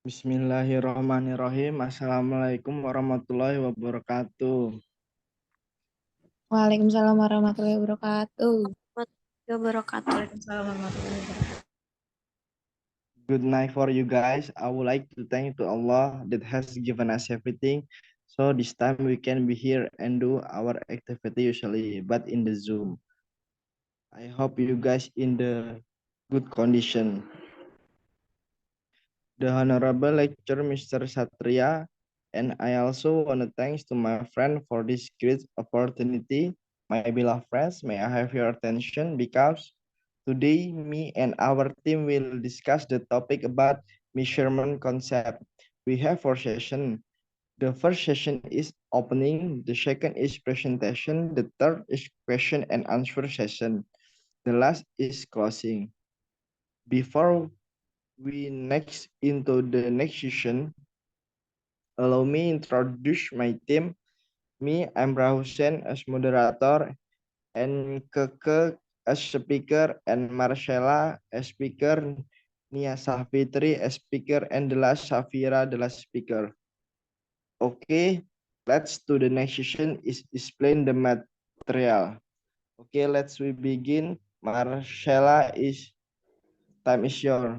Bismillahirrahmanirrahim. Assalamualaikum warahmatullahi wabarakatuh. Waalaikumsalam warahmatullahi wabarakatuh. Waalaikumsalam warahmatullahi wabarakatuh. Good night for you guys. I would like to thank to Allah that has given us everything. So this time we can be here and do our activity usually, but in the Zoom. I hope you guys in the good condition. The Honorable Lecturer Mr. Satria, and I also want to thanks to my friend for this great opportunity. My beloved friends, may I have your attention because today me and our team will discuss the topic about measurement concept. We have 4 sessions. The first session is opening, the second is presentation, the third is question and answer session. The last is closing. Before we next into the next session, allow me introduce my team. Me, I'm Rahusen as moderator, and Keke as speaker, and Marcella as speaker, Nia Safitri as speaker, and the last Safira the last speaker. Okay, let's do the next session is explain the material. Okay, we begin. Marcella is time is yours.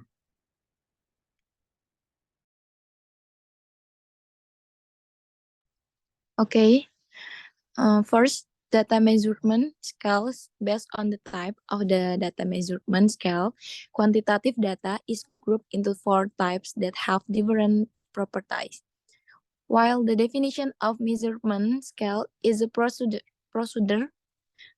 Okay. First, data measurement scales based on the type of the data measurement scale. Quantitative data is grouped into 4 types that have different properties. While the definition of measurement scale is a procedure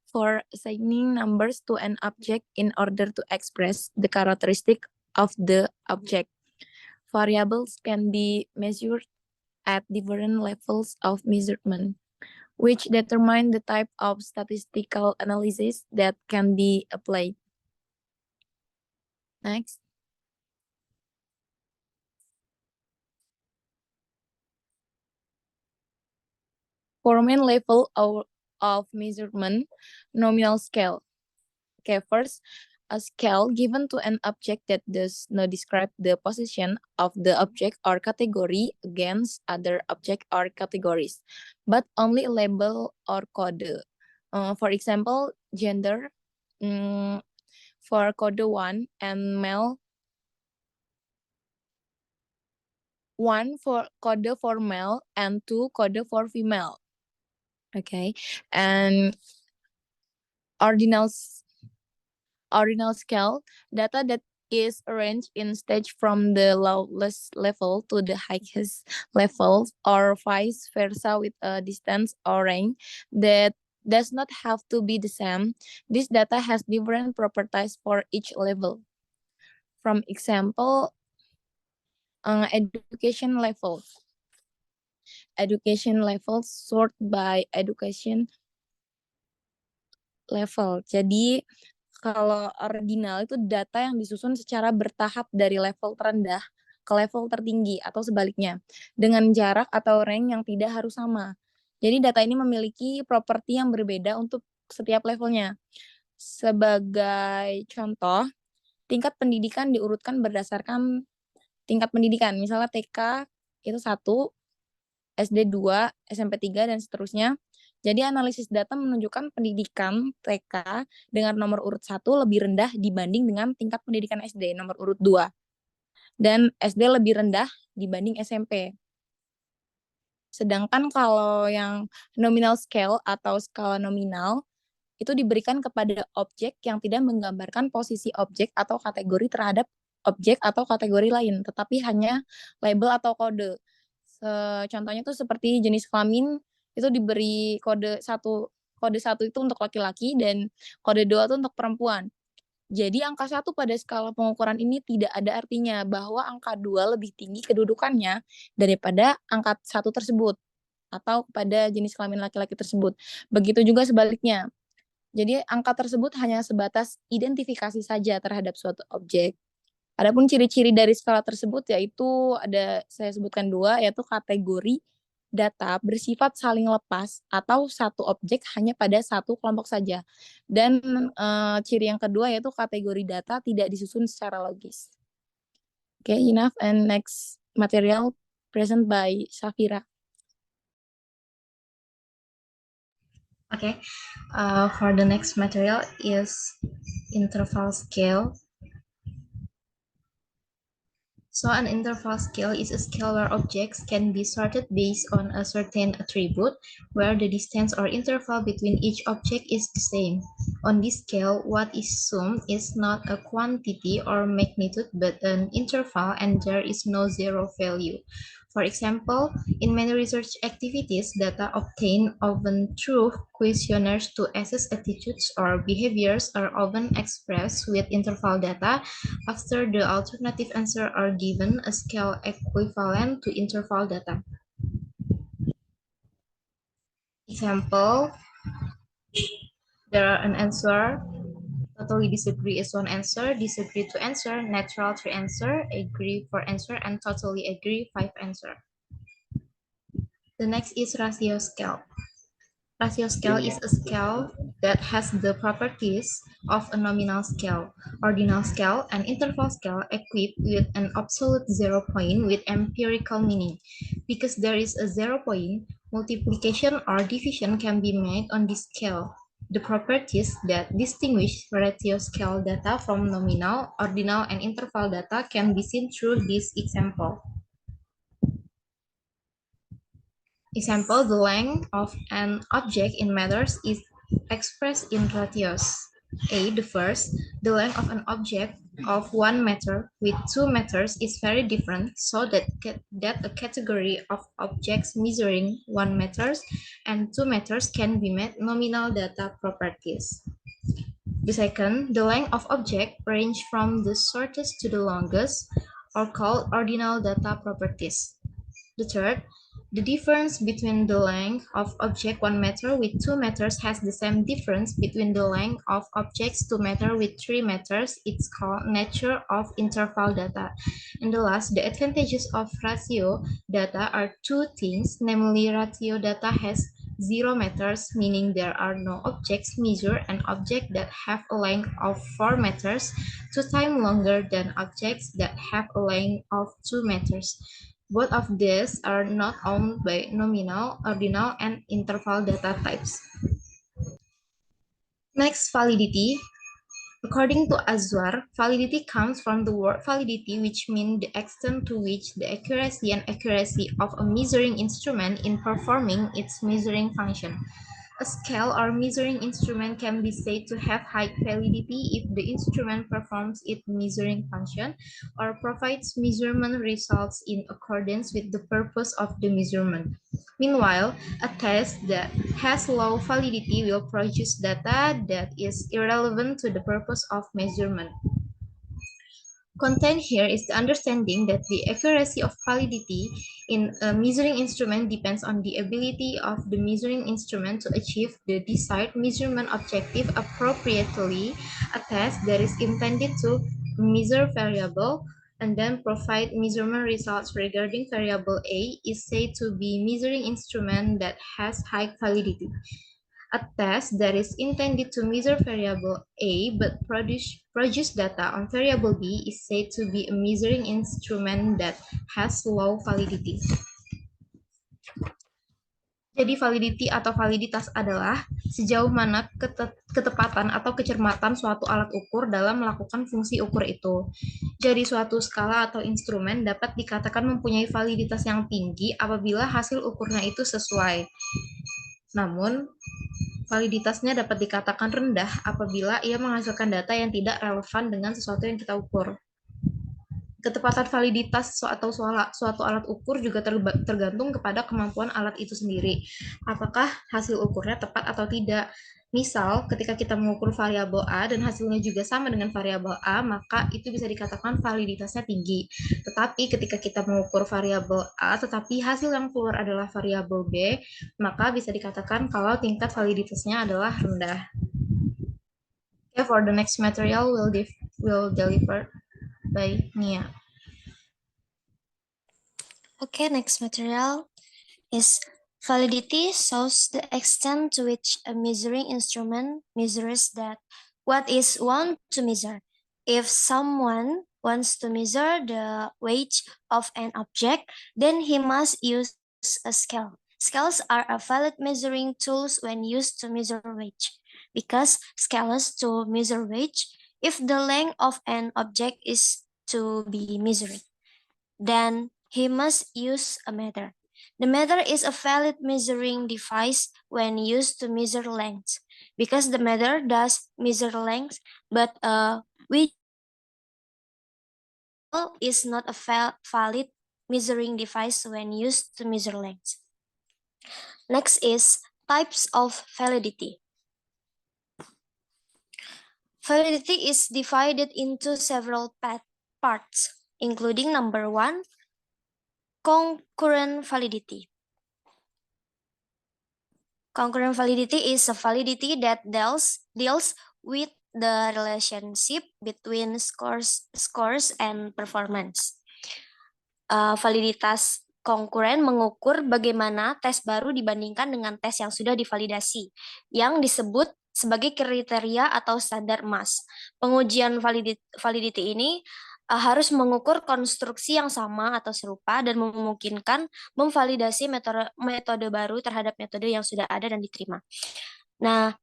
for assigning numbers to an object in order to express the characteristic of the object. Variables can be measured at different levels of measurement, which determine the type of statistical analysis that can be applied. Next. For main level of measurement, nominal scale. Okay, first, a scale given to an object that does not describe the position of the object or category against other object or categories, but only a label or code. For example, gender, for code 1 and male, 1 for code for male and 2 code for female. Okay, and ordinal scale, data that is arranged in stage from the lowest level to the highest level, or vice versa, with a distance or range that does not have to be the same. This data has different properties for each level. From example, education levels. Education levels sort by education level. Jadi kalau ordinal itu data yang disusun secara bertahap dari level terendah ke level tertinggi atau sebaliknya, dengan jarak atau range yang tidak harus sama. Jadi data ini memiliki properti yang berbeda untuk setiap levelnya. Sebagai contoh, tingkat pendidikan diurutkan berdasarkan tingkat pendidikan. Misalnya TK itu 1, SD 2, SMP 3, dan seterusnya. Jadi analisis data menunjukkan pendidikan TK dengan nomor urut 1 lebih rendah dibanding dengan tingkat pendidikan SD nomor urut 2. Dan SD lebih rendah dibanding SMP. Sedangkan kalau yang nominal scale atau skala nominal, itu diberikan kepada objek yang tidak menggambarkan posisi objek atau kategori terhadap objek atau kategori lain, tetapi hanya label atau kode. Contohnya tuh seperti jenis kelamin itu diberi kode 1 itu untuk laki-laki dan kode 2 itu untuk perempuan. Jadi angka 1 pada skala pengukuran ini tidak ada artinya bahwa angka 2 lebih tinggi kedudukannya daripada angka 1 tersebut atau pada jenis kelamin laki-laki tersebut. Begitu juga sebaliknya. Jadi angka tersebut hanya sebatas identifikasi saja terhadap suatu objek. Adapun ciri-ciri dari skala tersebut yaitu saya sebutkan 2, yaitu kategori data bersifat saling lepas atau satu objek hanya pada satu kelompok saja. Dan ciri yang kedua yaitu kategori data tidak disusun secara logis. Okay, enough, and next material present by Safira. Okay, for the next material is interval scale. So an interval scale is a scale where objects can be sorted based on a certain attribute, where the distance or interval between each object is the same. On this scale, what is summed is not a quantity or magnitude, but an interval, and there is no zero value. For example, in many research activities, data obtained often through questionnaires to assess attitudes or behaviors are often expressed with interval data. After the alternative answer are given, a scale equivalent to interval data. Example, there are an answer, totally disagree is one answer, disagree to answer, neutral to answer, agree for answer, and totally agree 5 answer. The next is ratio scale. Ratio scale is a scale that has the properties of a nominal scale, ordinal scale, and interval scale equipped with an absolute 0 point with empirical meaning. Because there is a 0 point, multiplication or division can be made on this scale. The properties that distinguish ratio scale data from nominal, ordinal, and interval data can be seen through this example. Example, the length of an object in meters is expressed in ratios. A, the first, the length of an object of 1 meter with 2 meters is very different, so that a category of objects measuring 1 meters and 2 meters can be made nominal data properties. The second, the length of object range from the shortest to the longest, are called ordinal data properties. The third, the difference between the length of object 1 meter with 2 meters has the same difference between the length of objects 2 meter with 3 meters. It's called nature of interval data. And the last, the advantages of ratio data are two things, namely ratio data has 0 meters, meaning there are no objects measured, and objects that have a length of 4 meters, 2 times longer than objects that have a length of 2 meters. Both of these are not owned by nominal, ordinal, and interval data types. Next, validity. According to Azwar, validity comes from the word validity, which means the extent to which the accuracy of a measuring instrument in performing its measuring function. A scale or measuring instrument can be said to have high validity if the instrument performs its measuring function or provides measurement results in accordance with the purpose of the measurement. Meanwhile, a test that has low validity will produce data that is irrelevant to the purpose of measurement. Content here is the understanding that the accuracy of validity in a measuring instrument depends on the ability of the measuring instrument to achieve the desired measurement objective appropriately. A test that is intended to measure variable and then provide measurement results regarding variable A is said to be measuring instrument that has high validity. A test that is intended to measure variable A but produce data on variable B is said to be a measuring instrument that has low validity. Jadi validity atau validitas adalah sejauh mana ketepatan atau kecermatan suatu alat ukur dalam melakukan fungsi ukur itu. Jadi suatu skala atau instrumen dapat dikatakan mempunyai validitas yang tinggi apabila hasil ukurnya itu sesuai. Namun, validitasnya dapat dikatakan rendah apabila ia menghasilkan data yang tidak relevan dengan sesuatu yang kita ukur. Ketepatan validitas atau suatu alat ukur juga tergantung kepada kemampuan alat itu sendiri. Apakah hasil ukurnya tepat atau tidak? Misal, ketika kita mengukur variabel A dan hasilnya juga sama dengan variabel A, maka itu bisa dikatakan validitasnya tinggi. Tetapi ketika kita mengukur variabel A, tetapi hasil yang keluar adalah variabel B, maka bisa dikatakan kalau tingkat validitasnya adalah rendah. Okay, for the next material will deliver by Nia. Okay, next material is validity shows the extent to which a measuring instrument measures that what is want to measure. If someone wants to measure the weight of an object, then he must use a scale. Scales are a valid measuring tools when used to measure weight, because scales to measure weight if the length of an object is to be measured. Then he must use a meter. The meter is a valid measuring device when used to measure length, because the meter does measure length, but which is not a valid measuring device when used to measure length. Next is types of validity. Validity is divided into several parts, including number 1, concurrent validity. Concurrent validity is a validity that deals with the relationship between scores and performance. Validitas konkuren mengukur bagaimana tes baru dibandingkan dengan tes yang sudah divalidasi, yang disebut sebagai kriteria atau standar emas. Pengujian validity ini harus mengukur konstruksi yang sama atau serupa dan memungkinkan memvalidasi metode baru terhadap metode yang sudah ada dan diterima. Nah,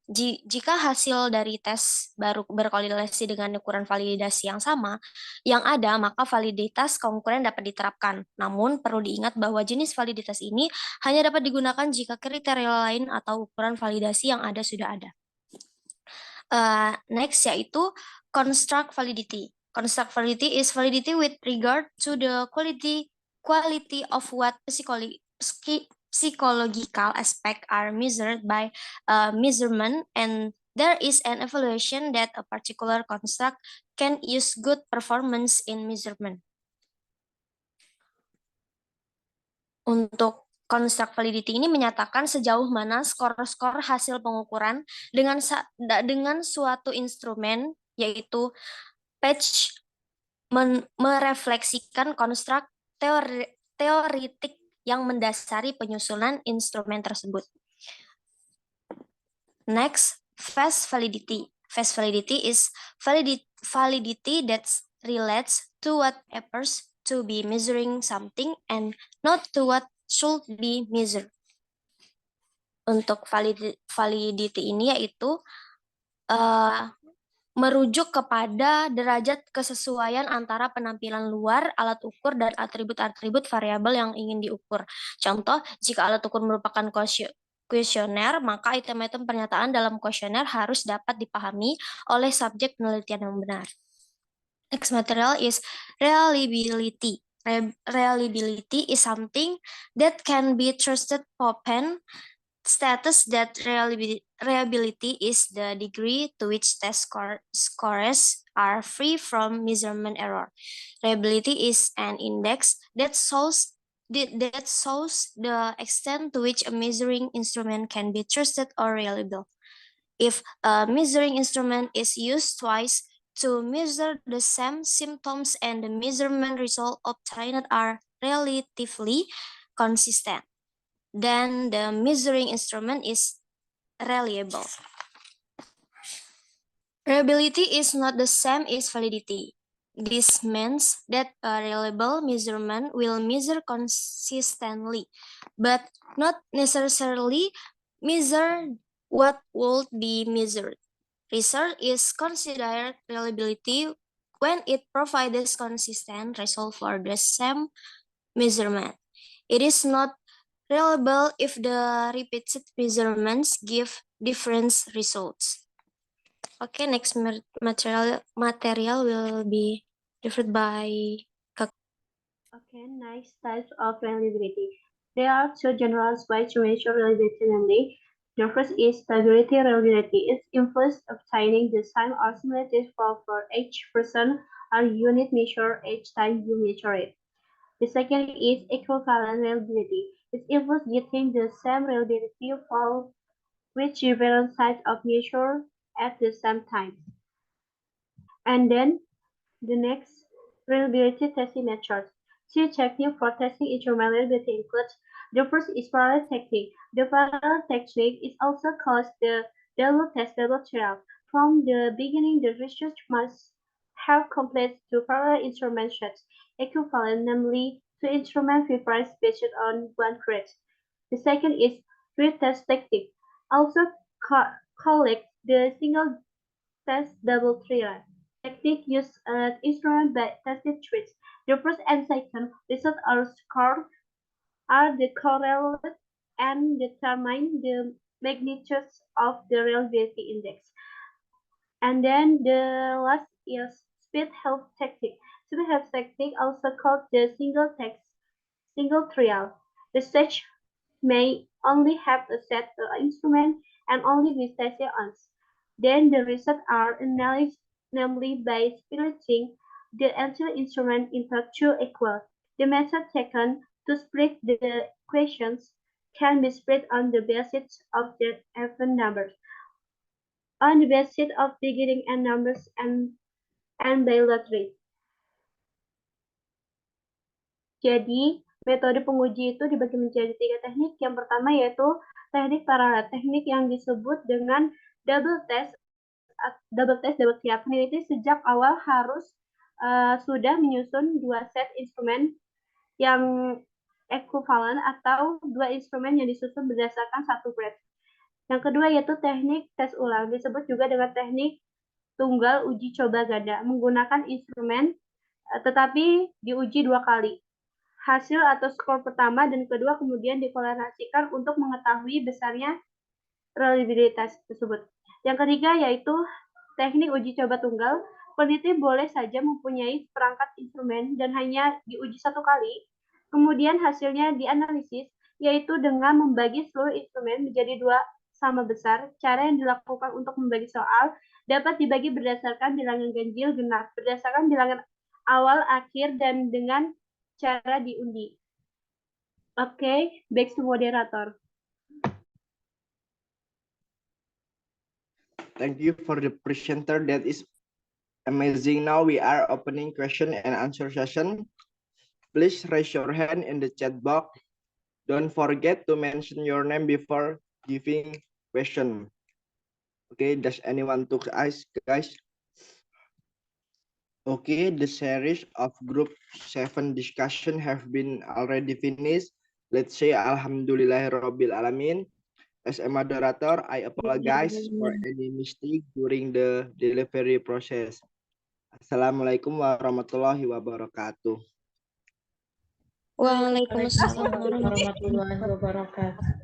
jika hasil dari tes baru berkorelasi dengan ukuran validasi yang sama yang ada, maka validitas konkuren dapat diterapkan. Namun, perlu diingat bahwa jenis validitas ini hanya dapat digunakan jika kriteria lain atau ukuran validasi yang ada sudah ada. Next, yaitu construct validity. Construct validity is validity with regard to the quality of what psychological aspects are measured by measurement, and there is an evaluation that a particular construct can use good performance in measurement. Untuk construct validity ini menyatakan sejauh mana skor-skor hasil pengukuran dengan suatu instrumen, yaitu patch, merefleksikan konstruk teoritik yang mendasari penyusunan instrumen tersebut. Next, phase validity. Phase validity is validity that relates to what appears to be measuring something and not to what should be measured. Untuk validity ini yaitu merujuk kepada derajat kesesuaian antara penampilan luar alat ukur dan atribut-atribut variabel yang ingin diukur. Contoh, jika alat ukur merupakan kuesioner, maka item-item pernyataan dalam kuesioner harus dapat dipahami oleh subjek penelitian yang benar. Next material is reliability. Reliability is something that can be trusted upon. Status that reliability is the degree to which test scores are free from measurement error. Reliability is an index that shows the extent to which a measuring instrument can be trusted or reliable. If a measuring instrument is used twice to measure the same symptoms and the measurement result obtained are relatively consistent, then the measuring instrument is reliable. Reliability is not the same as validity. This means that a reliable measurement will measure consistently, but not necessarily measure what would be measured. Research is considered reliability when it provides consistent result for the same measurement. It is not reliable if the repeated measurements give different results. Okay, next material will be referred by Kak. Okay, next types of reliability. There are two general ways to measure reliability, namely, the first is stability reliability. It involves obtaining the same or similar score for each person or unit measure each time you measure it. The second is equivalent reliability. It involves getting the same reliability for which different sites of measure at the same time. And then the next reliability testing methods. Two techniques for testing instrument reliability include: the first is parallel technique. The parallel technique is also called the double test double trial. From the beginning, the research must have complete two parallel instrument sets equivalent, namely two instruments repriced based on one grid. The second is retest technique, also called the single test double trial technique used instrument by tested trees. The first and second result are scored are the correlate and determine the magnitudes of the reliability index. And then the last is speed help technique. Speed help technique, also called the single trial. The stage may only have a set instrument and only be tested once. Then the results are analyzed, namely by splitting the entire instrument into two equal. The method taken to split the equations can be split on the basis of the even numbers, on the basis of beginning and numbers, and by lottery. Jadi, metode penguji itu dibagi menjadi 3 teknik. Yang pertama yaitu teknik paralel, teknik yang disebut dengan double test, double trial. Peneliti sejak awal harus sudah menyusun 2 set instrumen yang ekuivalen atau 2 instrumen yang disusun berdasarkan satu grade. Yang kedua yaitu teknik tes ulang, disebut juga dengan teknik tunggal uji coba ganda, menggunakan instrumen tetapi diuji 2 kali. Hasil atau skor pertama dan kedua kemudian dikorelasikan untuk mengetahui besarnya reliabilitas tersebut. Yang ketiga yaitu teknik uji coba tunggal. Peneliti boleh saja mempunyai perangkat instrumen dan hanya diuji 1 kali. Kemudian hasilnya dianalisis, yaitu dengan membagi seluruh instrumen menjadi 2 sama besar. Cara yang dilakukan untuk membagi soal dapat dibagi berdasarkan bilangan ganjil genap, berdasarkan bilangan awal, akhir, dan dengan cara diundi. Oke, back to moderator. Thank you for the presenter. That is amazing. Now we are opening question and answer session. Please raise your hand in the chat box. Don't forget to mention your name before giving question. Okay, does anyone to ask, guys? Okay, the series of group 7 discussion have been already finished. Let's say Alhamdulillahirabbil alamin. As a moderator, I apologize for any mistake during the delivery process. Assalamualaikum warahmatullahi wabarakatuh. Waalaikumsalam warahmatullahi warahmatullahi wabarakatuh.